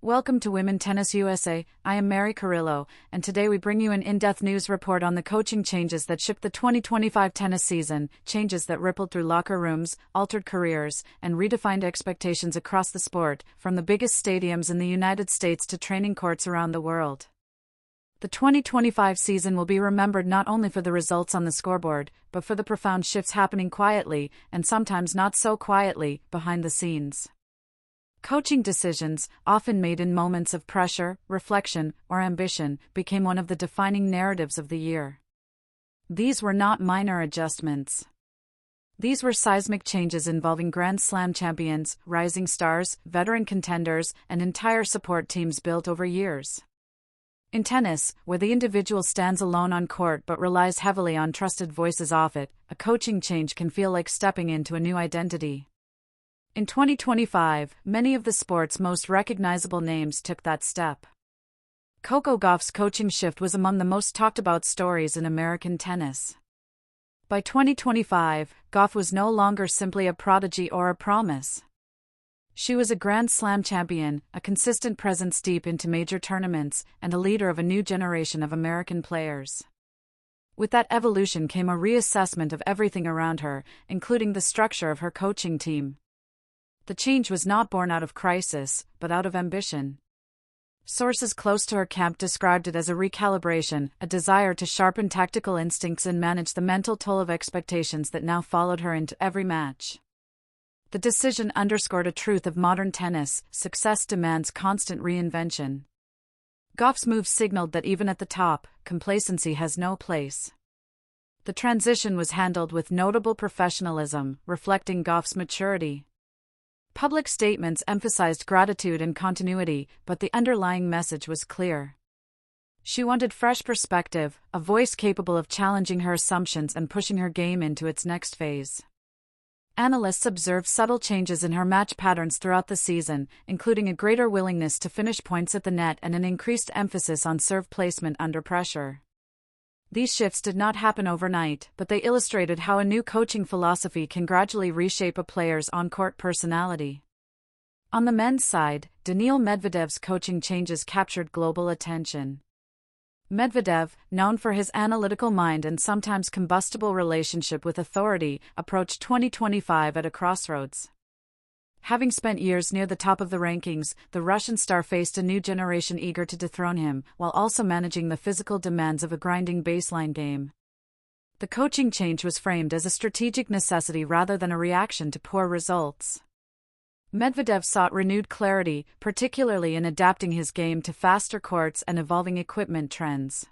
Welcome to Women Tennis USA. I am Mary Carillo, and today we bring you an in-depth news report on the coaching changes that shaped the 2025 tennis season, changes that rippled through locker rooms, altered careers, and redefined expectations across the sport, from the biggest stadiums in the United States to training courts around the world. The 2025 season will be remembered not only for the results on the scoreboard, but for the profound shifts happening quietly, and sometimes not so quietly, behind the scenes. Coaching decisions, often made in moments of pressure, reflection, or ambition, became one of the defining narratives of the year. These were not minor adjustments. These were seismic changes involving Grand Slam champions, rising stars, veteran contenders, and entire support teams built over years. In tennis, where the individual stands alone on court but relies heavily on trusted voices off it, a coaching change can feel like stepping into a new identity. In 2025, many of the sport's most recognizable names took that step. Coco Gauff's coaching shift was among the most talked about stories in American tennis. By 2025, Gauff was no longer simply a prodigy or a promise. She was a Grand Slam champion, a consistent presence deep into major tournaments, and a leader of a new generation of American players. With that evolution came a reassessment of everything around her, including the structure of her coaching team. The change was not born out of crisis, but out of ambition. Sources close to her camp described it as a recalibration, a desire to sharpen tactical instincts and manage the mental toll of expectations that now followed her into every match. The decision underscored a truth of modern tennis: success demands constant reinvention. Gauff's move signaled that even at the top, complacency has no place. The transition was handled with notable professionalism, reflecting Gauff's maturity. Public statements emphasized gratitude and continuity, but the underlying message was clear. She wanted fresh perspective, a voice capable of challenging her assumptions and pushing her game into its next phase. Analysts observed subtle changes in her match patterns throughout the season, including a greater willingness to finish points at the net and an increased emphasis on serve placement under pressure. These shifts did not happen overnight, but they illustrated how a new coaching philosophy can gradually reshape a player's on-court personality. On the men's side, Daniil Medvedev's coaching changes captured global attention. Medvedev, known for his analytical mind and sometimes combustible relationship with authority, approached 2025 at a crossroads. Having spent years near the top of the rankings, the Russian star faced a new generation eager to dethrone him, while also managing the physical demands of a grinding baseline game. The coaching change was framed as a strategic necessity rather than a reaction to poor results. Medvedev sought renewed clarity, particularly in adapting his game to faster courts and evolving equipment trends.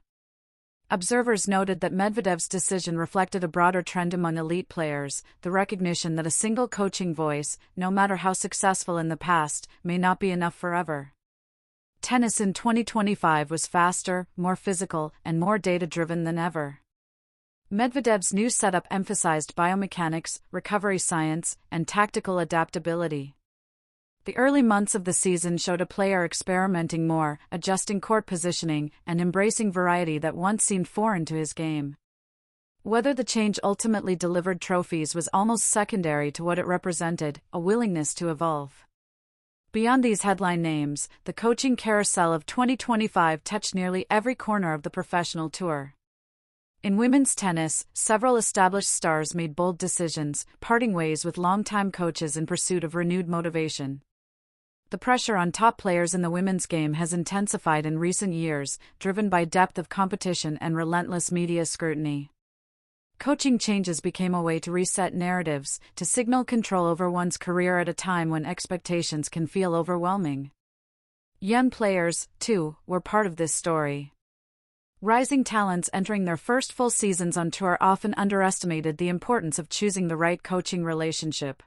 Observers noted that Medvedev's decision reflected a broader trend among elite players: the recognition that a single coaching voice, no matter how successful in the past, may not be enough forever. Tennis in 2025 was faster, more physical, and more data-driven than ever. Medvedev's new setup emphasized biomechanics, recovery science, and tactical adaptability. The early months of the season showed a player experimenting more, adjusting court positioning, and embracing variety that once seemed foreign to his game. Whether the change ultimately delivered trophies was almost secondary to what it represented: a willingness to evolve. Beyond these headline names, the coaching carousel of 2025 touched nearly every corner of the professional tour. In women's tennis, several established stars made bold decisions, parting ways with longtime coaches in pursuit of renewed motivation. The pressure on top players in the women's game has intensified in recent years, driven by depth of competition and relentless media scrutiny. Coaching changes became a way to reset narratives, to signal control over one's career at a time when expectations can feel overwhelming. Young players, too, were part of this story. Rising talents entering their first full seasons on tour often underestimated the importance of choosing the right coaching relationship.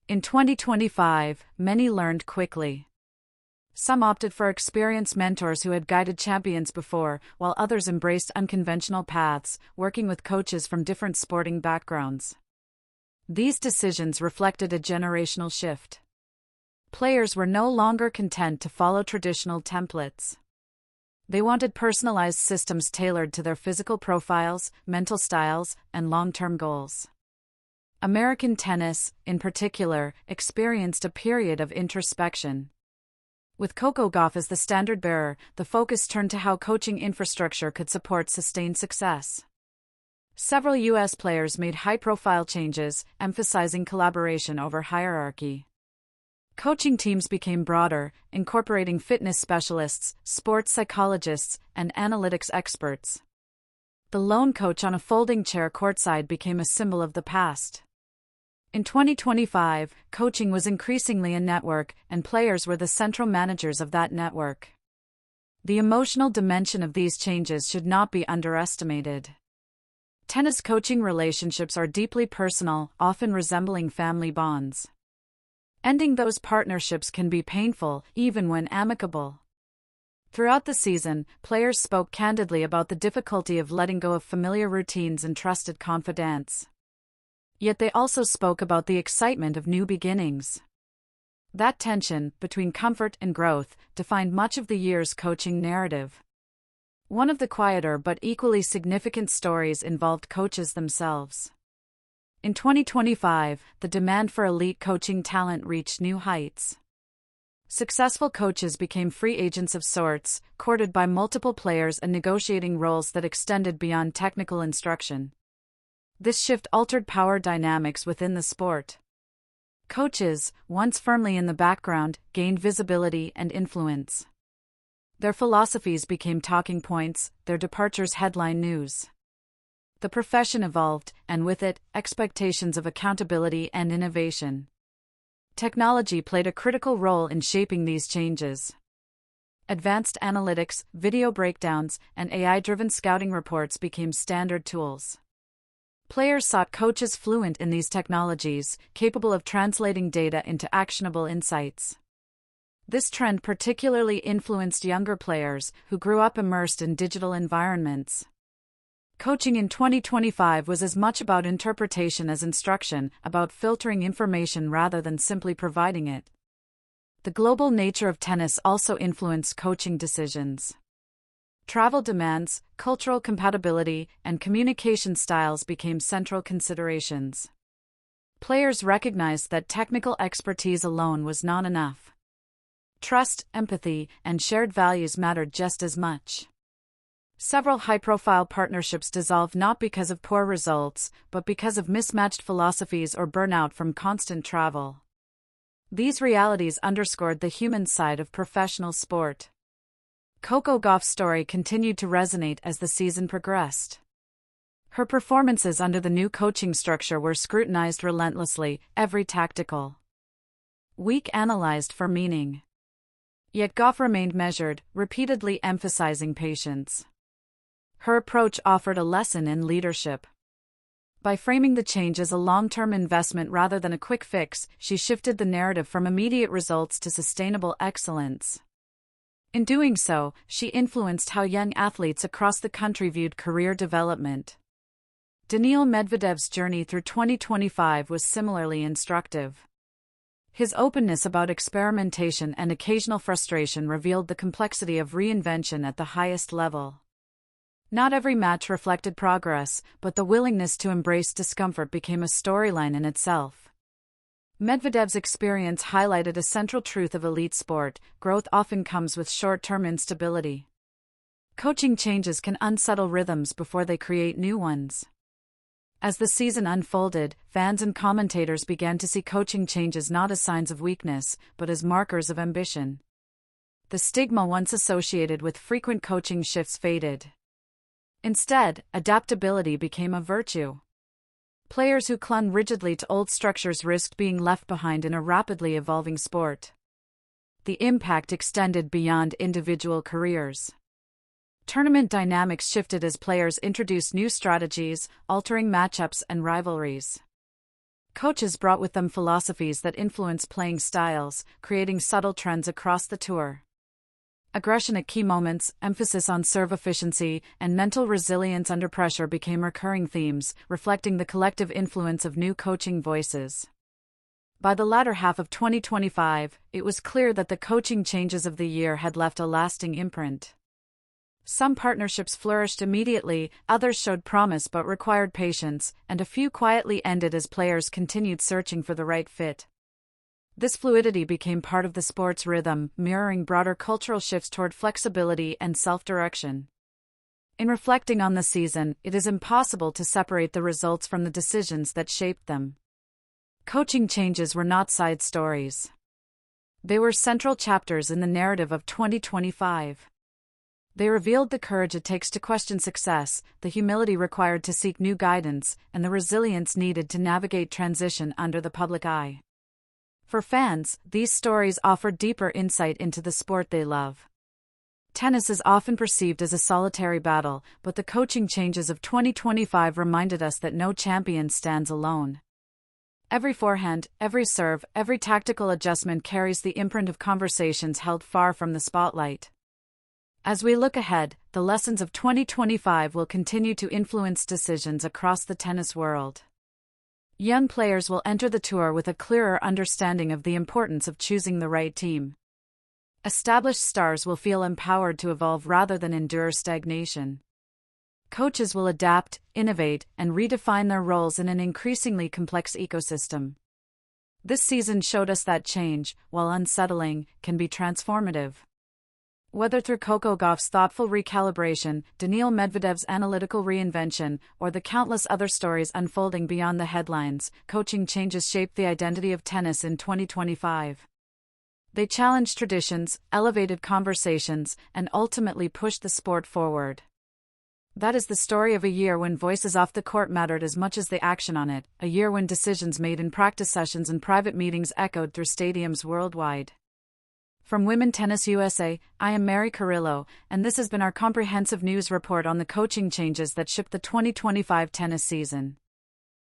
In 2025, many learned quickly. Some opted for experienced mentors who had guided champions before, while others embraced unconventional paths, working with coaches from different sporting backgrounds. These decisions reflected a generational shift. Players were no longer content to follow traditional templates. They wanted personalized systems tailored to their physical profiles, mental styles, and long-term goals. American tennis, in particular, experienced a period of introspection. With Coco Gauff as the standard bearer, the focus turned to how coaching infrastructure could support sustained success. Several U.S. players made high-profile changes, emphasizing collaboration over hierarchy. Coaching teams became broader, incorporating fitness specialists, sports psychologists, and analytics experts. The lone coach on a folding chair courtside became a symbol of the past. In 2025, coaching was increasingly a network, and players were the central managers of that network. The emotional dimension of these changes should not be underestimated. Tennis coaching relationships are deeply personal, often resembling family bonds. Ending those partnerships can be painful, even when amicable. Throughout the season, players spoke candidly about the difficulty of letting go of familiar routines and trusted confidants. Yet they also spoke about the excitement of new beginnings. That tension, between comfort and growth, defined much of the year's coaching narrative. One of the quieter but equally significant stories involved coaches themselves. In 2025, the demand for elite coaching talent reached new heights. Successful coaches became free agents of sorts, courted by multiple players and negotiating roles that extended beyond technical instruction. This shift altered power dynamics within the sport. Coaches, once firmly in the background, gained visibility and influence. Their philosophies became talking points, their departures headline news. The profession evolved, and with it, expectations of accountability and innovation. Technology played a critical role in shaping these changes. Advanced analytics, video breakdowns, and AI-driven scouting reports became standard tools. Players sought coaches fluent in these technologies, capable of translating data into actionable insights. This trend particularly influenced younger players, who grew up immersed in digital environments. Coaching in 2025 was as much about interpretation as instruction, about filtering information rather than simply providing it. The global nature of tennis also influenced coaching decisions. Travel demands, cultural compatibility, and communication styles became central considerations. Players recognized that technical expertise alone was not enough. Trust, empathy, and shared values mattered just as much. Several high-profile partnerships dissolved not because of poor results, but because of mismatched philosophies or burnout from constant travel. These realities underscored the human side of professional sport. Coco Gauff's story continued to resonate as the season progressed. Her performances under the new coaching structure were scrutinized relentlessly, every tactical week analyzed for meaning. Yet Gauff remained measured, repeatedly emphasizing patience. Her approach offered a lesson in leadership. By framing the change as a long-term investment rather than a quick fix, she shifted the narrative from immediate results to sustainable excellence. In doing so, she influenced how young athletes across the country viewed career development. Daniil Medvedev's journey through 2025 was similarly instructive. His openness about experimentation and occasional frustration revealed the complexity of reinvention at the highest level. Not every match reflected progress, but the willingness to embrace discomfort became a storyline in itself. Medvedev's experience highlighted a central truth of elite sport: growth often comes with short-term instability. Coaching changes can unsettle rhythms before they create new ones. As the season unfolded, fans and commentators began to see coaching changes not as signs of weakness, but as markers of ambition. The stigma once associated with frequent coaching shifts faded. Instead, adaptability became a virtue. Players who clung rigidly to old structures risked being left behind in a rapidly evolving sport. The impact extended beyond individual careers. Tournament dynamics shifted as players introduced new strategies, altering matchups and rivalries. Coaches brought with them philosophies that influenced playing styles, creating subtle trends across the tour. Aggression at key moments, emphasis on serve efficiency, and mental resilience under pressure became recurring themes, reflecting the collective influence of new coaching voices. By the latter half of 2025, it was clear that the coaching changes of the year had left a lasting imprint. Some partnerships flourished immediately, others showed promise but required patience, and a few quietly ended as players continued searching for the right fit. This fluidity became part of the sport's rhythm, mirroring broader cultural shifts toward flexibility and self-direction. In reflecting on the season, it is impossible to separate the results from the decisions that shaped them. Coaching changes were not side stories. They were central chapters in the narrative of 2025. They revealed the courage it takes to question success, the humility required to seek new guidance, and the resilience needed to navigate transition under the public eye. For fans, these stories offer deeper insight into the sport they love. Tennis is often perceived as a solitary battle, but the coaching changes of 2025 reminded us that no champion stands alone. Every forehand, every serve, every tactical adjustment carries the imprint of conversations held far from the spotlight. As we look ahead, the lessons of 2025 will continue to influence decisions across the tennis world. Young players will enter the tour with a clearer understanding of the importance of choosing the right team. Established stars will feel empowered to evolve rather than endure stagnation. Coaches will adapt, innovate, and redefine their roles in an increasingly complex ecosystem. This season showed us that change, while unsettling, can be transformative. Whether through Coco Gauff's thoughtful recalibration, Daniil Medvedev's analytical reinvention, or the countless other stories unfolding beyond the headlines, coaching changes shaped the identity of tennis in 2025. They challenged traditions, elevated conversations, and ultimately pushed the sport forward. That is the story of a year when voices off the court mattered as much as the action on it, a year when decisions made in practice sessions and private meetings echoed through stadiums worldwide. From Women Tennis USA, I am Mary Carillo, and this has been our comprehensive news report on the coaching changes that shaped the 2025 tennis season.